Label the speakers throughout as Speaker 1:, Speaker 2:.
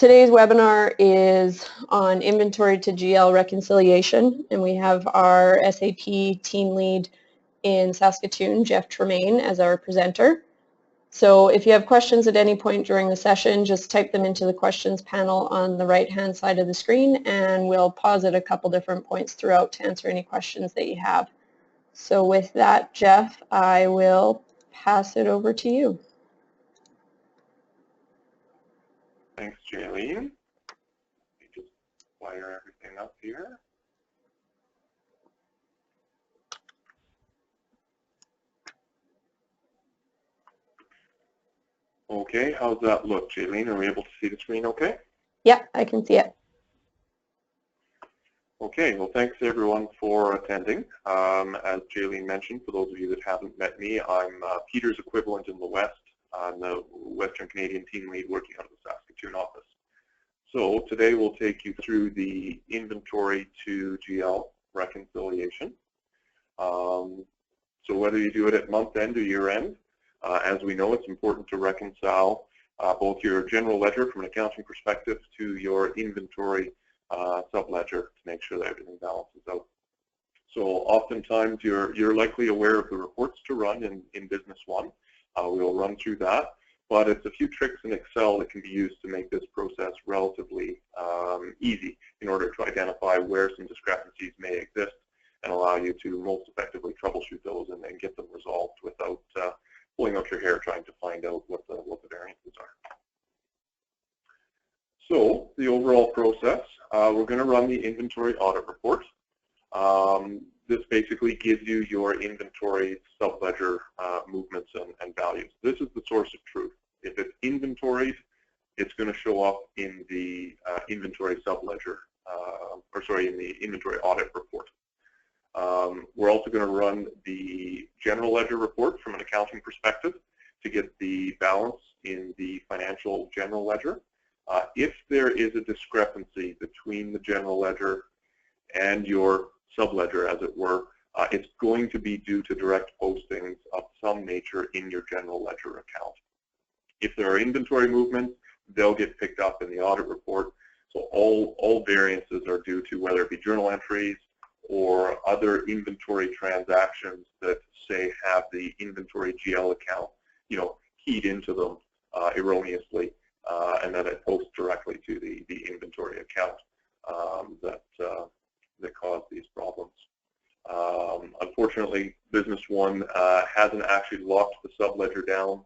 Speaker 1: Today's webinar is on inventory to GL reconciliation, and we have our SAP team lead in Saskatoon, Jeff Tremaine, as our presenter. So if you have questions at any point during the session, just type them into the questions panel on the right-hand side of the screen, and we'll pause at a couple different points throughout to answer any questions that you have. So with that, Jeff, I will pass it over to you.
Speaker 2: Thanks, Jaylene. Let me just fire everything up here. Okay, how's that look, Jaylene? Are we able to see the screen okay?
Speaker 1: Yeah, I can see it.
Speaker 2: Okay, well, thanks everyone for attending. As Jaylene mentioned, for those of you that haven't met me, I'm Peter's equivalent in the West. I'm the Western Canadian team lead working out of the Saskatoon office. So today we'll take you through the inventory to GL reconciliation. So whether you do it at month end or year end, as we know, it's important to reconcile both your general ledger from an accounting perspective to your inventory subledger to make sure that everything balances out. So oftentimes you're likely aware of the reports to run in Business One. We'll run through that, but it's a few tricks in Excel that can be used to make this process relatively easy in order to identify where some discrepancies may exist and allow you to most effectively troubleshoot those and then get them resolved without pulling out your hair trying to find out what the variances are. So the overall process, we're going to run the inventory audit report. This basically gives you your inventory subledger movements and values. This is the source of truth. If it's inventoried, it's going to show up in the inventory subledger, in the inventory audit report. We're also going to run the general ledger report from an accounting perspective to get the balance in the financial general ledger. If there is a discrepancy between the general ledger and your subledger, as it were, it's going to be due to direct postings of some nature in your general ledger account. If there are inventory movements, they'll get picked up in the audit report. So all variances are due to whether it be journal entries or other inventory transactions that say have the inventory GL account, keyed into them erroneously, and then it posts directly to the inventory account that caused these problems. Unfortunately, Business One hasn't actually locked the subledger down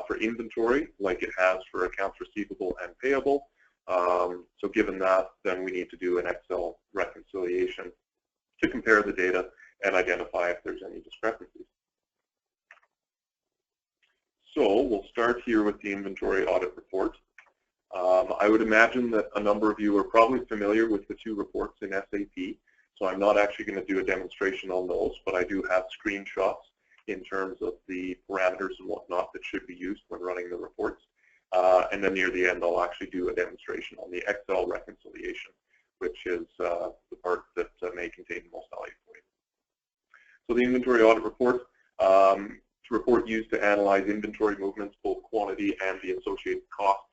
Speaker 2: for inventory like it has for accounts receivable and payable. So given that, then we need to do an Excel reconciliation to compare the data and identify if there's any discrepancies. So we'll start here with the inventory audit report. I would imagine that a number of you are probably familiar with the two reports in SAP, so I'm not actually going to do a demonstration on those, but I do have screenshots in terms of the parameters and whatnot that should be used when running the reports. And then near the end, I'll actually do a demonstration on the Excel reconciliation, which is the part that may contain the most value for you. So the inventory audit report, it's a report used to analyze inventory movements, both quantity and the associated costs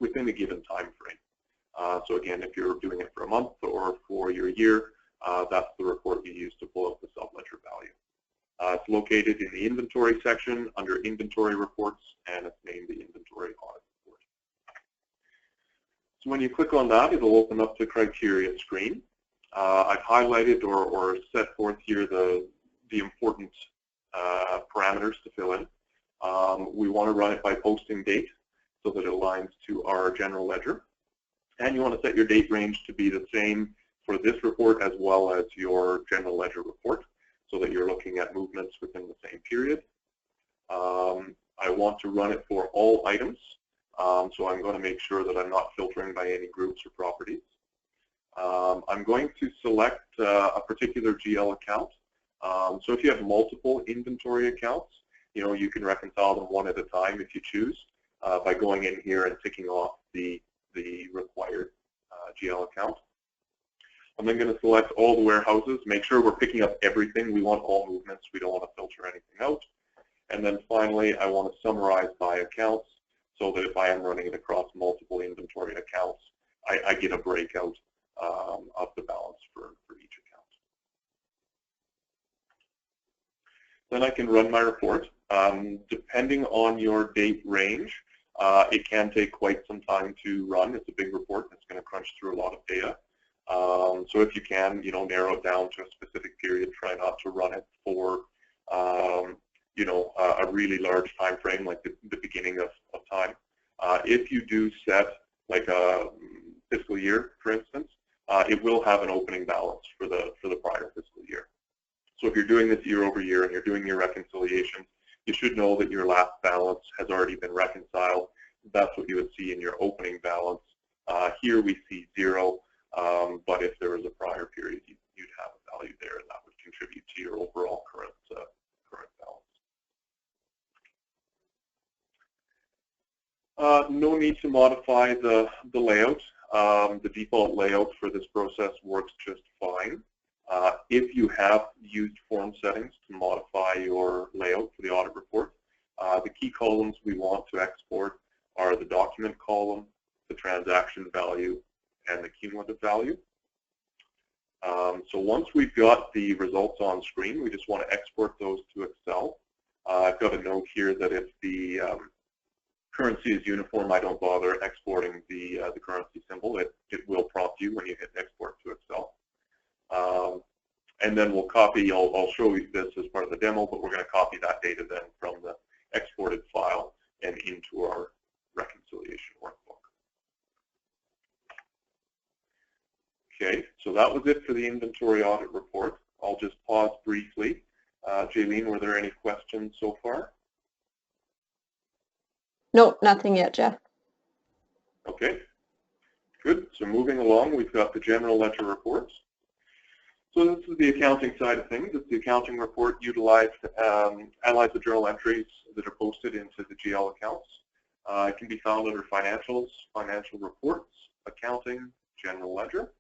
Speaker 2: within a given time frame. So again, if you're doing it for a month or for your year, that's the report you use to pull up the subledger value. It's located in the inventory section under inventory reports, and it's named the inventory audit report. So when you click on that, it'll open up the criteria screen. I've highlighted or set forth here the important parameters to fill in. We want to run it by posting date so that it aligns to our general ledger. And you want to set your date range to be the same for this report as well as your general ledger report so that you're looking at movements within the same period. I want to run it for all items, so I'm going to make sure that I'm not filtering by any groups or properties. I'm going to select a particular GL account. So if you have multiple inventory accounts, you can reconcile them one at a time if you choose by going in here and ticking off the required GL account. I'm then going to select all the warehouses, make sure we're picking up everything. We want all movements. We don't want to filter anything out. And then finally, I want to summarize by accounts. so that if I am running it across multiple inventory accounts, I get a breakout of the balance for each account. Then I can run my report. Depending on your date range, it can take quite some time to run. It's a big report. It's going to crunch through a lot of data. So if you can, narrow it down to a specific period. Try not to run it for, a really large time frame, like the beginning of time. If you do set like a fiscal year, for instance, it will have an opening balance for the prior fiscal year. So if you're doing this year over year and you're doing your reconciliation, you should know that your last balance has already been reconciled. That's what you would see in your opening balance. Here we see 0, but if there was a prior period, you'd have a value there, and that would contribute to your overall current balance. No need to modify the layout. The default layout for this process works just fine. If you have used form settings to modify your layout for the audit report, the key columns we want to export are the document column, the transaction value, and the cumulative value. So once we've got the results on screen, we just want to export those to Excel. I've got a note here that if the currency is uniform, I don't bother exporting the currency symbol. It will prompt you when you hit export to Excel. And then we'll copy, I'll show you this as part of the demo, but we're going to copy that data then from the exported file and into our reconciliation workbook. Okay, so that was it for the inventory audit report. I'll just pause briefly. Jaylene, were there any questions so far?
Speaker 1: Nope, nothing yet, Jeff.
Speaker 2: Okay, good. So moving along, we've got the general ledger reports. So this is the accounting side of things. It's the accounting report utilized to analyze the journal entries that are posted into the GL accounts. It can be found under financials, financial reports, accounting, general ledger.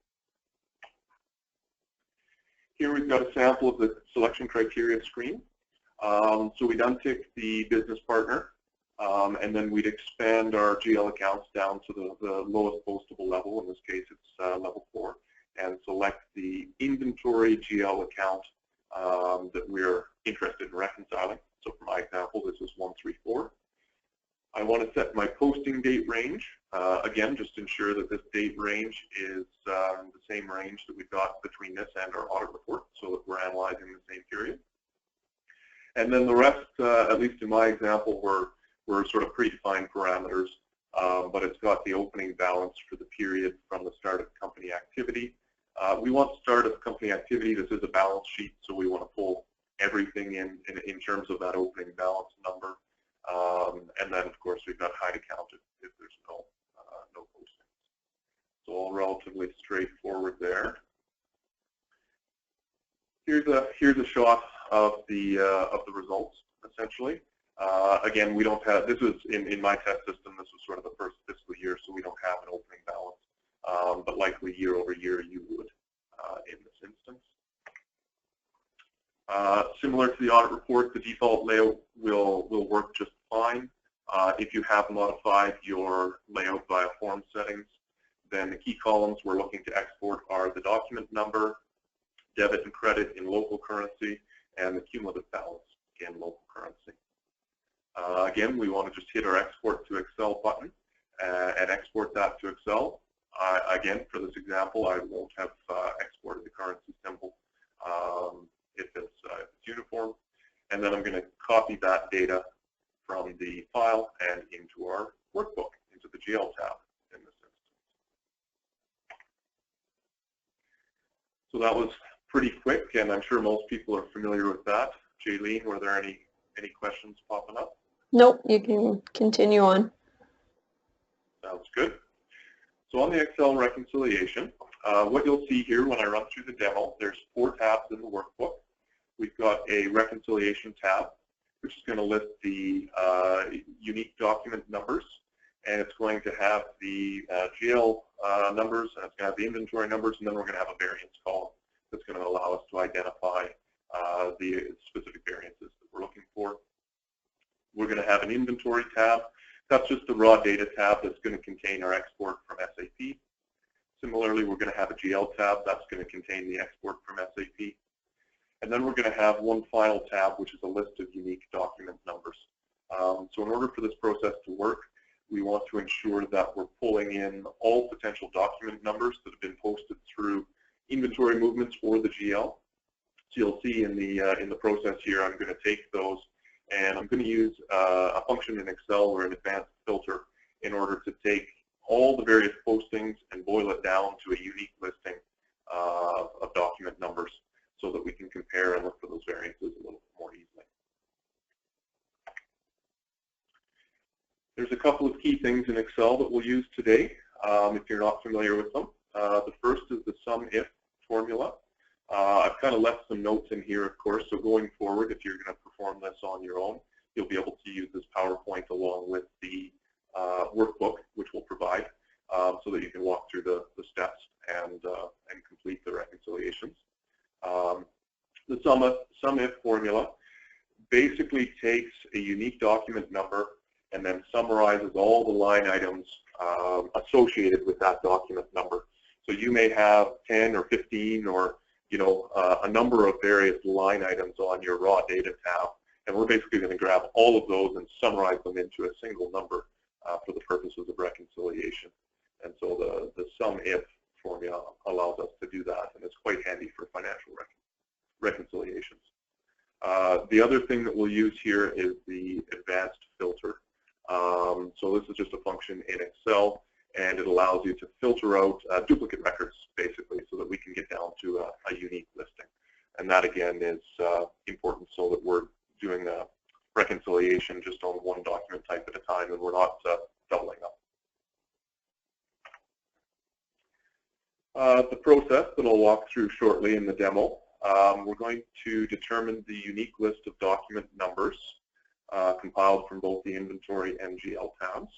Speaker 2: Here we've got a sample of the selection criteria screen. So we'd untick the business partner, and then we'd expand our GL accounts down to the lowest postable level. In this case, it's level 4. And select the inventory GL account that we're interested in reconciling. So for my example, this is 134. I want to set my posting date range. Again, just ensure that this date range is the same range that we've got between this and our audit report, so that we're analyzing the same period. And then the rest, at least in my example, were sort of predefined parameters, but it's got the opening balance for the period from the start of company activity. We want start of company activity. This is a balance sheet, so we want to pull everything in terms of that opening balance number. And then, of course, we've got hide account if there's no postings. So all relatively straightforward there. Here's a shot of the results essentially. Again, we don't have, this was in my test system, this was sort of the first fiscal year, so we don't have an opening balance, but likely year over year you would in this instance. Similar to the audit report, the default layout will work just fine. If you have modified your layout via form settings, then the key columns we're looking to export are the document number, debit and credit in local currency, and the cumulative balance in local currency. Again, we want to just hit our export to Excel button and export that to Excel. Again, for this example, I won't have exported the currency symbol if it's uniform. And then I'm going to copy that data from the file and into our workbook, into the GL tab in this instance. So that was pretty quick, and I'm sure most people are familiar with that. Jaylene, were there any questions popping up?
Speaker 1: Nope, you can continue on.
Speaker 2: Sounds good. So on the Excel reconciliation, what you'll see here when I run through the demo, there's 4 tabs in the workbook. We've got a reconciliation tab, which is going to list the unique document numbers, and it's going to have the GL numbers, and it's going to have the inventory numbers, and then we're going to have a variance column that's going to allow us to identify the specific variances that we're looking for. We're going to have an inventory tab That's just the raw data tab that's going to contain our export from SAP. Similarly, we're going to have a GL tab that's going to contain the export from SAP. And then we're going to have one final tab, which is a list of unique document numbers. So in order for this process to work, we want to ensure that we're pulling in all potential document numbers that have been posted through inventory movements or the GL. So you'll see in the process here, I'm going to take those and I'm going to use a function in Excel or an advanced filter in order to take all the various postings and boil it down to a unique listing of document numbers so that we can compare and look for those variances a little bit more easily. There's a couple of key things in Excel that we'll use today if you're not familiar with them. The first is the sum-if formula. I've kind of left some notes in here, of course, so going forward, if you're going to perform this on your own, you'll be able to use this PowerPoint along with the workbook, which we'll provide, so that you can walk through the steps and complete the reconciliations. The sum-if formula basically takes a unique document number and then summarizes all the line items associated with that document number. So you may have 10 or 15 or a number of various line items on your raw data tab, and we're basically going to grab all of those and summarize them into a single number for the purposes of reconciliation. And so the sum-if formula allows us to do that, and it's quite handy for financial reconciliations. The other thing that we'll use here is the advanced filter. So this is just a function in Excel, and it allows you to filter out duplicate records, basically, so that we can get down to a unique listing. And that, again, is important so that we're doing a reconciliation just on one document type at a time, and we're not doubling up. The process that I'll walk through shortly in the demo, we're going to determine the unique list of document numbers compiled from both the inventory and GL tabs.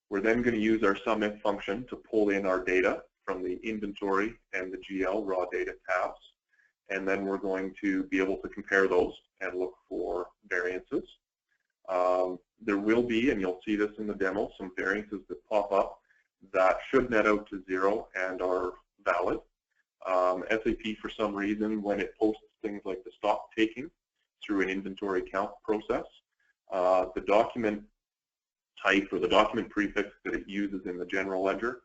Speaker 2: We're then going to use our sum-if function to pull in our data from the inventory and the GL raw data tabs. And then we're going to be able to compare those and look for variances. There will be, and you'll see this in the demo, some variances that pop up that should net out to 0 and are valid. SAP, for some reason, when it posts things like the stock taking through an inventory count process, the document type or the document prefix that it uses in the general ledger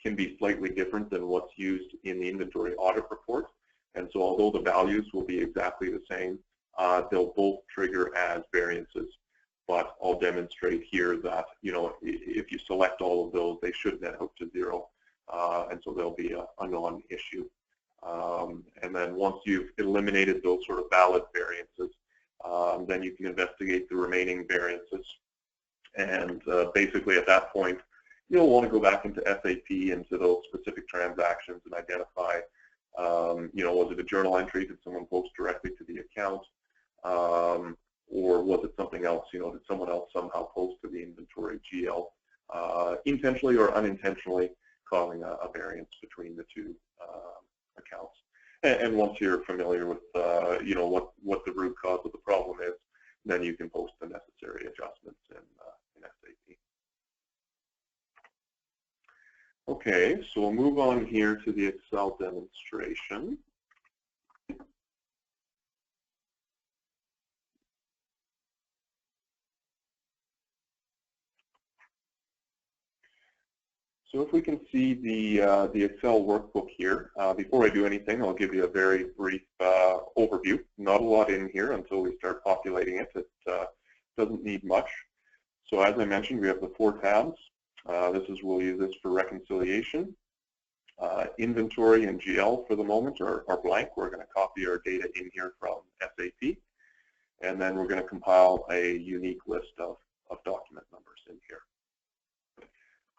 Speaker 2: can be slightly different than what's used in the inventory audit report. And so although the values will be exactly the same, they'll both trigger as variances. But I'll demonstrate here that, if you select all of those, they should net out to 0. And so there'll be a non-issue. And then once you've eliminated those sort of valid variances, then you can investigate the remaining variances. And basically at that point, you'll want to go back into SAP, into those specific transactions and identify, was it a journal entry? Did someone post directly to the account? Or was it something else? Did someone else somehow post to the inventory GL intentionally or unintentionally, causing a variance between the two accounts? And once you're familiar with, what the root cause of the problem is, then you can post the necessary adjustments in SAP. Okay, so we'll move on here to the Excel demonstration. So if we can see the Excel workbook here, before I do anything, I'll give you a very brief overview. Not a lot in here until we start populating it. It doesn't need much. So as I mentioned, we have the 4 tabs. We'll use this for reconciliation. Inventory and GL for the moment are blank. We're going to copy our data in here from SAP. And then we're going to compile a unique list of document numbers in here.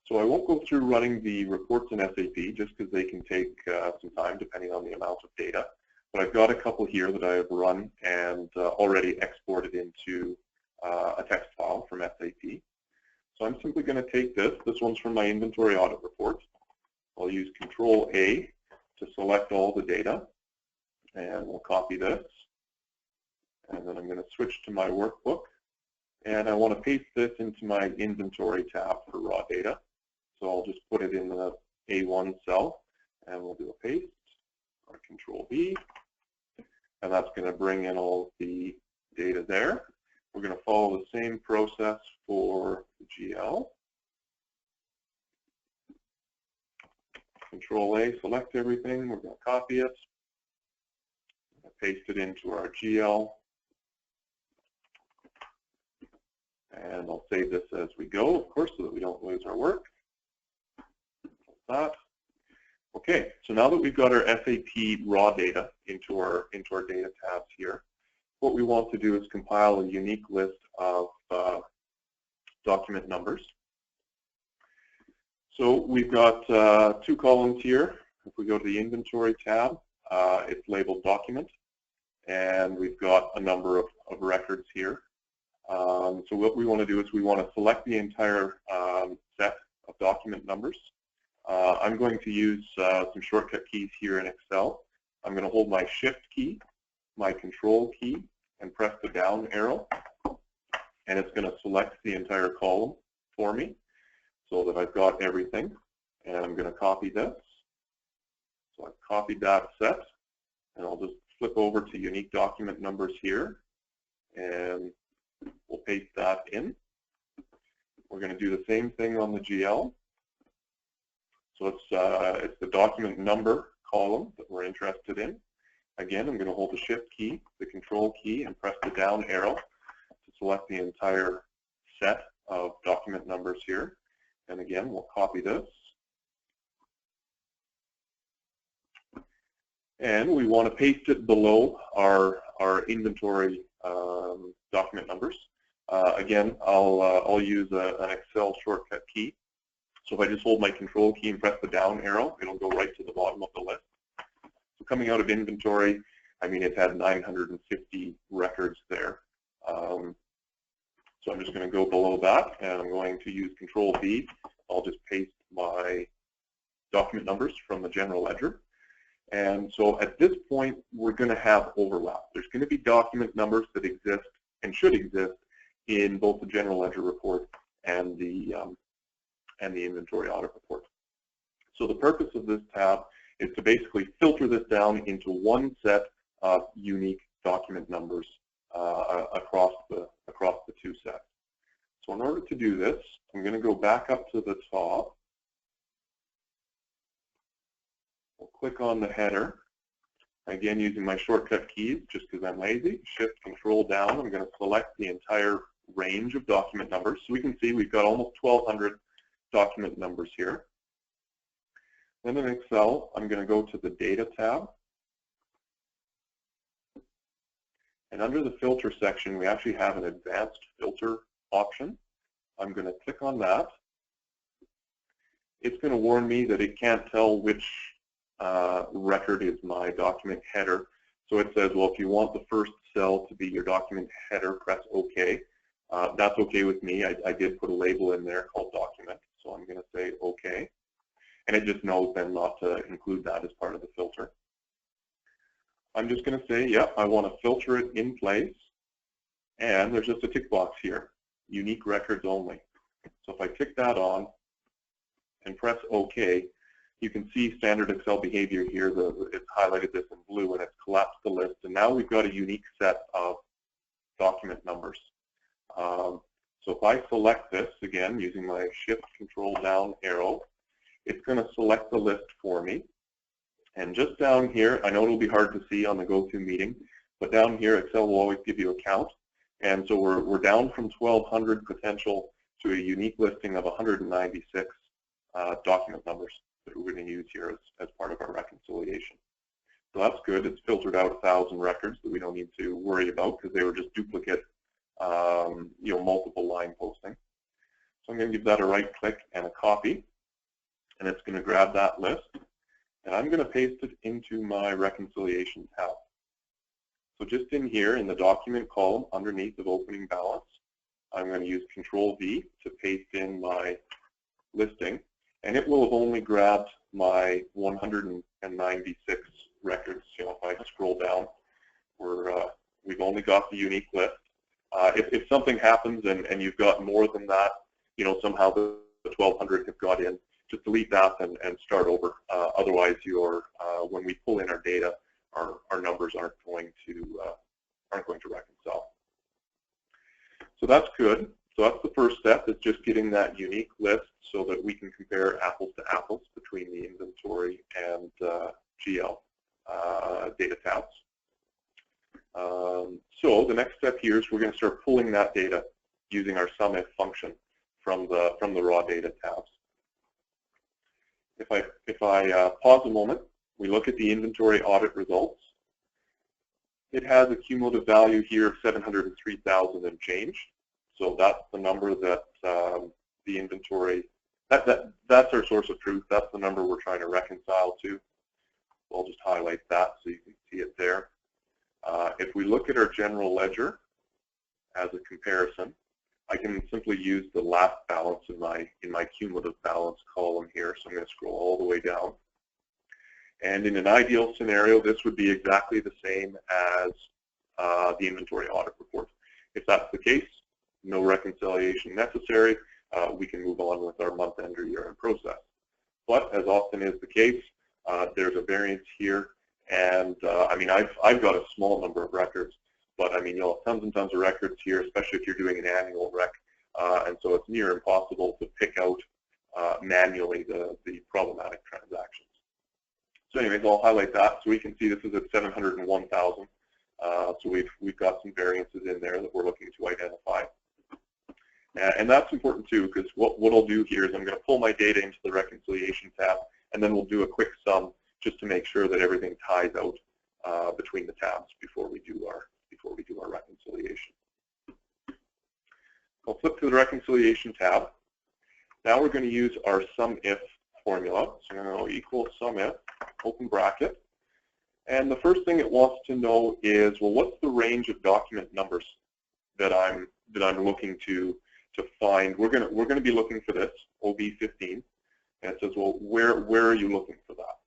Speaker 2: So I won't go through running the reports in SAP just because they can take some time depending on the amount of data. But I've got a couple here that I have run and already exported into a text file from SAP. So I'm simply going to take this. This one's from my inventory audit report. I'll use Control-A to select all the data. And we'll copy this. And then I'm going to switch to my workbook. And I want to paste this into my inventory tab for raw data. So I'll just put it in the A1 cell, and we'll do a paste, or Control V, and that's going to bring in all the data there. We're going to follow the same process for the GL. Control A, select everything. We're going to copy it, paste it into our GL, and I'll save this as we go, of course, so that we don't lose our work. That. Okay, so now that we've got our SAP raw data into our data tabs here, what we want to do is compile a unique list of document numbers. So we've got 2 columns here. If we go to the inventory tab, it's labeled document, and we've got a number of records here. So what we want to do is we want to select the entire set of document numbers. I'm going to use some shortcut keys here in Excel. I'm going to hold my Shift key, my Control key, and press the down arrow, and it's going to select the entire column for me so that I've got everything. And I'm going to copy this. So I've copied that set, and I'll just flip over to unique document numbers here, and we'll paste that in. We're going to do the same thing on the GL. So it's the document number column that we're interested in. Again, I'm going to hold the Shift key, the Control key, and press the down arrow to select the entire set of document numbers here. And again, we'll copy this. And we want to paste it below our inventory document numbers. Again, I'll use an Excel shortcut key. So if I just hold my Control key and press the down arrow, it'll go right to the bottom of the list. So coming out of inventory, I mean, it had 950 records there. So I'm just going to go below that, and I'm going to use Control V. I'll just paste my document numbers from the general ledger. And so at this point, we're going to have overlap. There's going to be document numbers that exist and should exist in both the general ledger report and the inventory audit report. So the purpose of this tab is to basically filter this down into one set of unique document numbers across the 2 sets. So in order to do this, I'm going to go back up to the top. I'll click on the header. Again, using my shortcut keys, just because I'm lazy. Shift, Control down. I'm going to select the entire range of document numbers. So we can see we've got almost 1,200 document numbers here. Then in Excel, I'm going to go to the Data tab. And under the Filter section, we actually have an Advanced Filter option. I'm going to click on that. It's going to warn me that it can't tell which record is my document header. So it says, well, if you want the first cell to be your document header, press OK. That's OK with me. I did put a label in there called document. So I'm going to say OK. And it just knows then not to include that as part of the filter. I'm just going to say, yep, I want to filter it in place. And there's just a tick box here, unique records only. So if I tick that on and press OK, you can see standard Excel behavior here. It's highlighted this in blue, and it's collapsed the list. And now we've got a unique set of document numbers. So if I select this, again, using my Shift Control down arrow, it's going to select the list for me. And just down here, I know it'll be hard to see on the GoToMeeting, but down here, Excel will always give you a count. And so we're down from 1,200 potential to a unique listing of 196 document numbers that we're going to use here as part of our reconciliation. So that's good. It's filtered out 1,000 records that we don't need to worry about because they were just duplicate, multiple line posting. So I'm going to give that a right click and a copy, and it's going to grab that list, and I'm going to paste it into my reconciliation tab. So just in here in the document column underneath of opening balance, I'm going to use Control V to paste in my listing, and it will have only grabbed my 196 records. If I scroll down, we've only got the unique list. If something happens and you've got more than that, somehow the 1,200 have got in, just delete that and start over. Otherwise, when we pull in our data, our numbers aren't going to reconcile. So that's good. So that's the first step, is just getting that unique list so that we can compare apples to apples between the inventory and GL data tabs. So the next step here is we're going to start pulling that data using our SUMIF function from the raw data tabs. If I pause a moment, we look at the inventory audit results. It has a cumulative value here of 703,000 and change. So that's the number that the inventory, that's our source of truth. That's the number we're trying to reconcile to. So I'll just highlight that so you can see it there. If we look at our general ledger as a comparison, I can simply use the last balance in my cumulative balance column here. So I'm going to scroll all the way down. And in an ideal scenario, this would be exactly the same as the inventory audit report. If that's the case, no reconciliation necessary. We can move on with our month-end or year-end process. But as often is the case, there's a variance here. And I mean, I've got a small number of records, but I mean, you'll have tons and tons of records here, especially if you're doing an annual rec. And so it's near impossible to pick out manually the problematic transactions. So anyways, I'll highlight that. So we can see this is at 701,000. So we've got some variances in there that we're looking to identify. And that's important too, because what I'll do here is I'm going to pull my data into the reconciliation tab, and then we'll do a quick sum just to make sure that everything ties out between the tabs before we do our reconciliation. I'll flip to the reconciliation tab. Now we're going to use our SUMIF formula. So I'm going to equal SUMIF, open bracket. And the first thing it wants to know is, well, what's the range of document numbers that I'm looking to find? We're going to be looking for this OB15, and it says, well, where are you looking for that?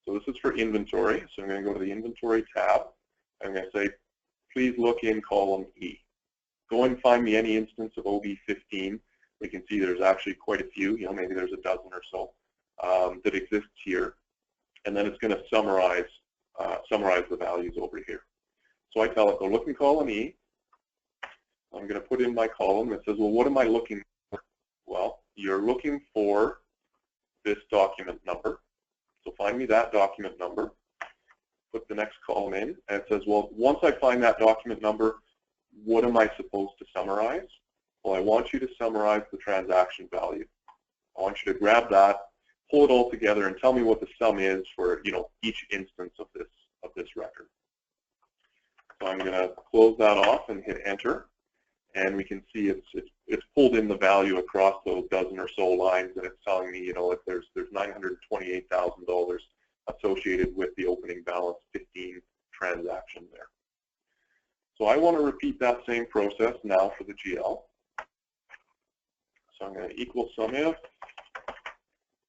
Speaker 2: So this is for inventory. So I'm going to go to the inventory tab. I'm going to say, please look in column E. Go and find me any instance of OB15. We can see there's actually quite a few. Maybe there's a dozen or so that exists here, and then it's going to summarize the values over here. So I tell it, go look in column E. I'm going to put in my column that says, well, what am I looking for? Well, you're looking for this document number. So find me that document number. Put the next column in, and it says, well, once I find that document number, what am I supposed to summarize? Well, I want you to summarize the transaction value. I want you to grab that, pull it all together, and tell me what the sum is for each instance of this record. So I'm going to close that off and hit enter, and we can see it's pulled in the value across those dozen or so lines, and it's telling me if there's $928,000 associated with the opening balance 15 transaction there. So I want to repeat that same process now for the GL. So I'm going to equal SUMIF,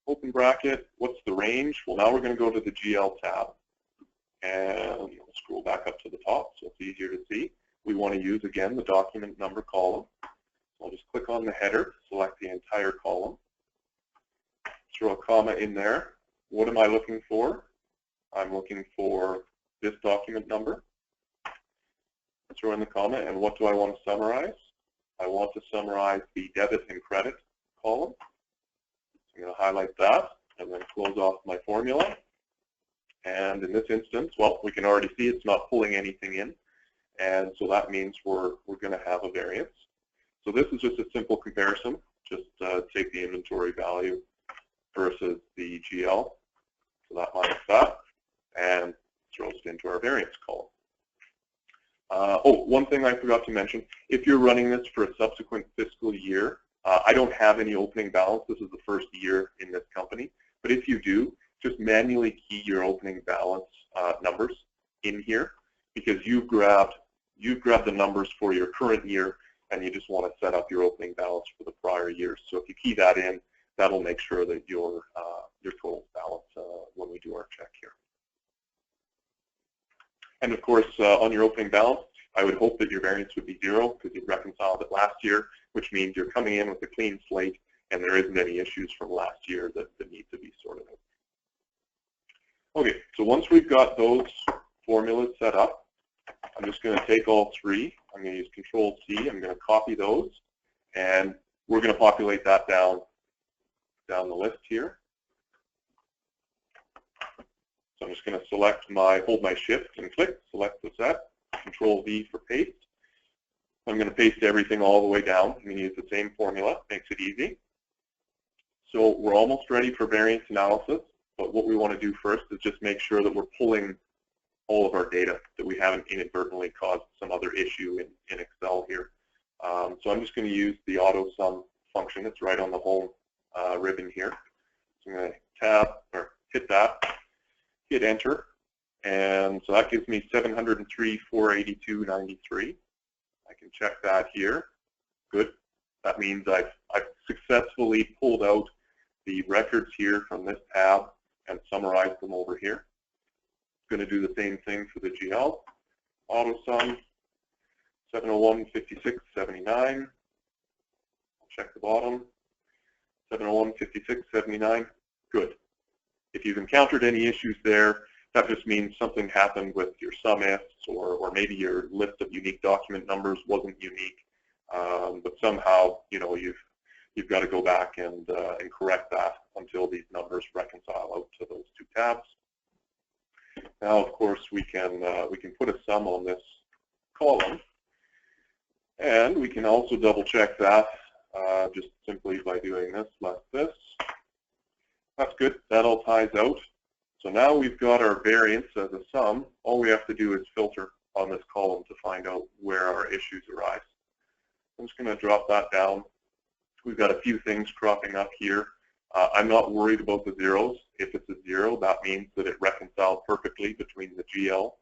Speaker 2: open bracket, what's the range? Well, now we're going to go to the GL tab, and we'll scroll back up to the top so it's easier to see. We want to use, again, the document number column. So I'll just click on the header, select the entire column, throw a comma in there. What am I looking for? I'm looking for this document number. Throw in the comma, and what do I want to summarize? I want to summarize the debit and credit column. So I'm going to highlight that and then close off my formula. And in this instance, well, we can already see it's not pulling anything in, and so that means we're going to have a variance. So this is just a simple comparison. Just take the inventory value versus the GL. So that minus that, and throws it into our variance column. One thing I forgot to mention, if you're running this for a subsequent fiscal year, I don't have any opening balance. This is the first year in this company. But if you do, just manually key your opening balance numbers in here, because you've grabbed the numbers for your current year, and you just want to set up your opening balance for the prior year. So if you key that in, that'll make sure that your total balance when we do our check here. And of course, on your opening balance, I would hope that your variance would be 0 because you've reconciled it last year, which means you're coming in with a clean slate and there isn't any issues from last year that need to be sorted out. Okay, so once we've got those formulas set up, I'm just going to take all three. I'm going to use Control-C. I'm going to copy those, and we're going to populate that down the list here. So I'm just going to hold my Shift and click, select the set, Control-V for paste. I'm going to paste everything all the way down. I'm going to use the same formula, makes it easy. So we're almost ready for variance analysis, but what we want to do first is just make sure that we're pulling all of our data, that we haven't inadvertently caused some other issue in Excel here. So I'm just going to use the auto sum function. It's right on the home ribbon here. So I'm going to hit that, hit enter, and so that gives me 703,482.93. I can check that here. Good. That means I've successfully pulled out the records here from this tab and summarized them over here. Going to do the same thing for the GL. Auto sum 701.56.79. Check the bottom. 701.56.79. Good. If you've encountered any issues there, that just means something happened with your sum ifs, or maybe your list of unique document numbers wasn't unique, but somehow you've got to go back and correct that until these numbers reconcile out to those two tabs. Now, of course, we can put a sum on this column, and we can also double check that just simply by doing this, less this. That's good. That all ties out. So now we've got our variance as a sum. All we have to do is filter on this column to find out where our issues arise. I'm just going to drop that down. We've got a few things cropping up here. I'm not worried about the zeros. If it's a 0, that means that it reconciled perfectly between the GL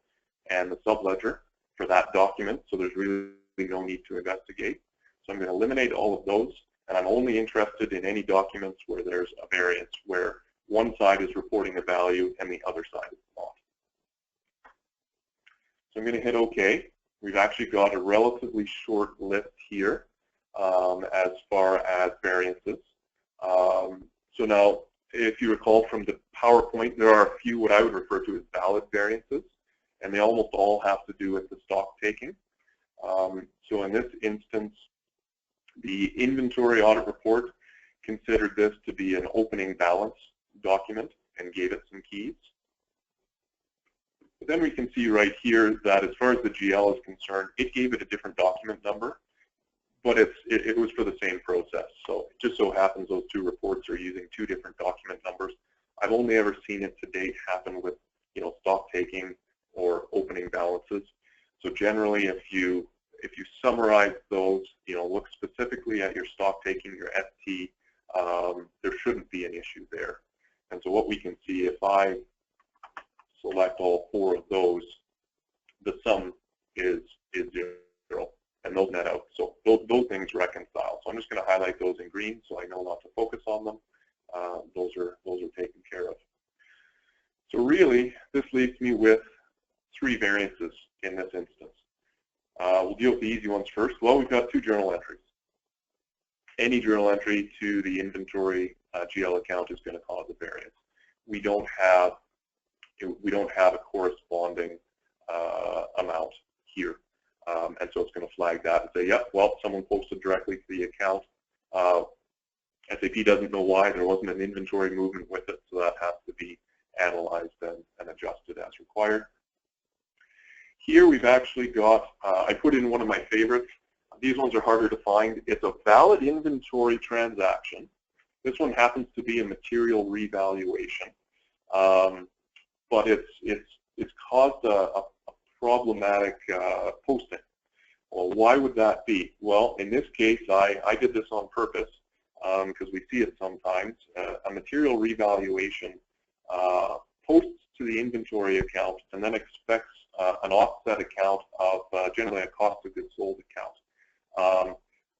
Speaker 2: and the subledger for that document, so there's really no need to investigate. So I'm going to eliminate all of those, and I'm only interested in any documents where there's a variance, where one side is reporting a value and the other side is not. So I'm going to hit OK. We've actually got a relatively short list here as far as variances. So now, if you recall from the PowerPoint, there are a few what I would refer to as valid variances, and they almost all have to do with the stock taking. So in this instance, the inventory audit report considered this to be an opening balance document and gave it some keys. But then we can see right here that as far as the GL is concerned, it gave it a different document number, but it was for the same process. So it just so happens those two reports are using two different document numbers. I've only ever seen it to date happen with stock taking or opening balances. So generally, if you summarize those, look specifically at your stock taking, your ST, there shouldn't be an issue there. And so what we can see, if I select all 4 of those, the sum is 0, and those net out. So those things reconcile. So I'm just going to highlight those in green so I know not to focus on them. Those are taken care of. So really, this leaves me with 3 variances in this instance. We'll deal with the easy ones first. Well, we've got 2 journal entries. Any journal entry to the inventory GL account is going to cause a variance. We don't have a corresponding amount here, and so it's going to flag that and say, yep, well, someone posted directly to the account. SAP doesn't know why. There wasn't an inventory movement with it, so that has to be analyzed and adjusted as required. Here we've actually got, I put in one of my favorites. These ones are harder to find. It's a valid inventory transaction. This one happens to be a material revaluation, but it's caused a problematic posting. Well, why would that be? Well, in this case, I did this on purpose because we see it sometimes. A material revaluation posts to the inventory account and then expects an offset account of generally a cost of goods sold account.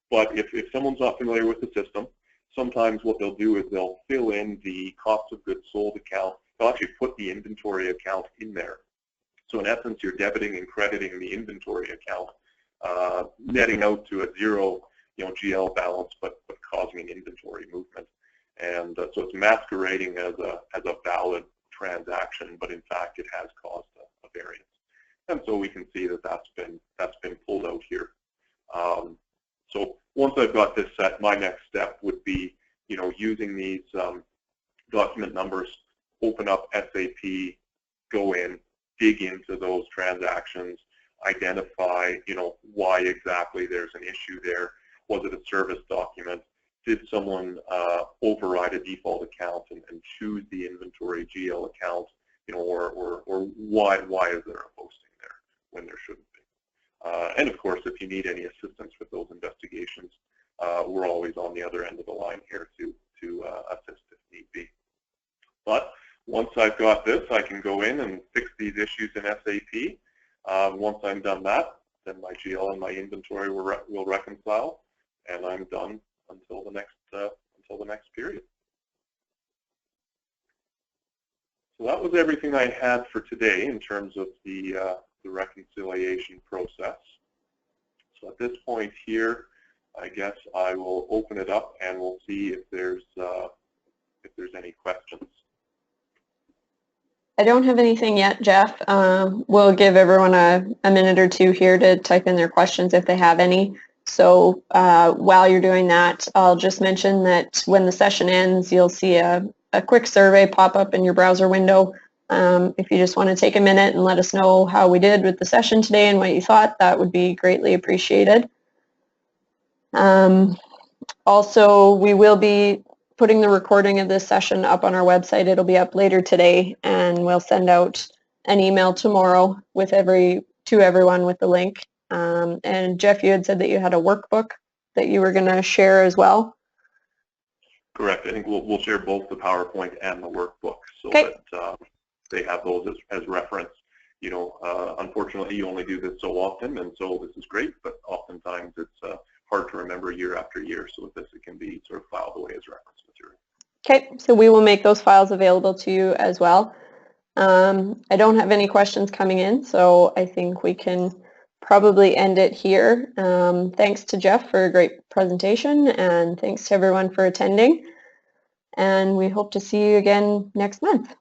Speaker 2: But if someone's not familiar with the system, sometimes what they'll do is they'll fill in the cost of goods sold account. They'll actually put the inventory account in there. So in essence, you're debiting and crediting the inventory account, netting out to a zero, GL balance, but causing an inventory movement. And so it's masquerading as a valid transaction, but in fact it has caused a variance. And so we can see that that's been pulled out here. So once I've got this set, my next step would be, using these document numbers, open up SAP, go in, dig into those transactions, identify, why exactly there's an issue there. Was it a service document? Did someone override a default account and choose the inventory GL account, or why is there a posting there when there shouldn't be? And of course, if you need any assistance with those investigations, we're always on the other end of the line here to assist if need be. But once I've got this, I can go in and fix these issues in SAP. Once I'm done that, then my GL and my inventory will reconcile, and I'm done until the next period. So that was everything I had for today in terms of the reconciliation process. So at this point here, I guess I will open it up and we'll see if there's any questions.
Speaker 1: I don't have anything yet, Jeff. We'll give everyone a minute or two here to type in their questions if they have any. So while you're doing that, I'll just mention that when the session ends, you'll see a quick survey pop up in your browser window. If you just want to take a minute and let us know how we did with the session today and what you thought, that would be greatly appreciated. Also, we will be putting the recording of this session up on our website. It'll be up later today, and we'll send out an email tomorrow with to everyone with the link. And Jeff, you had said that you had a workbook that you were going to share as well.
Speaker 2: Correct. I think we'll share both the PowerPoint and the workbook so that they have those as reference. Unfortunately, you only do this so often, and so this is great, but oftentimes it's hard to remember year after year. So with this, it can be sort of filed away as reference material.
Speaker 1: Okay, so we will make those files available to you as well. I don't have any questions coming in, so I think we can probably end it here. Thanks to Jeff for a great presentation, and thanks to everyone for attending. And we hope to see you again next month.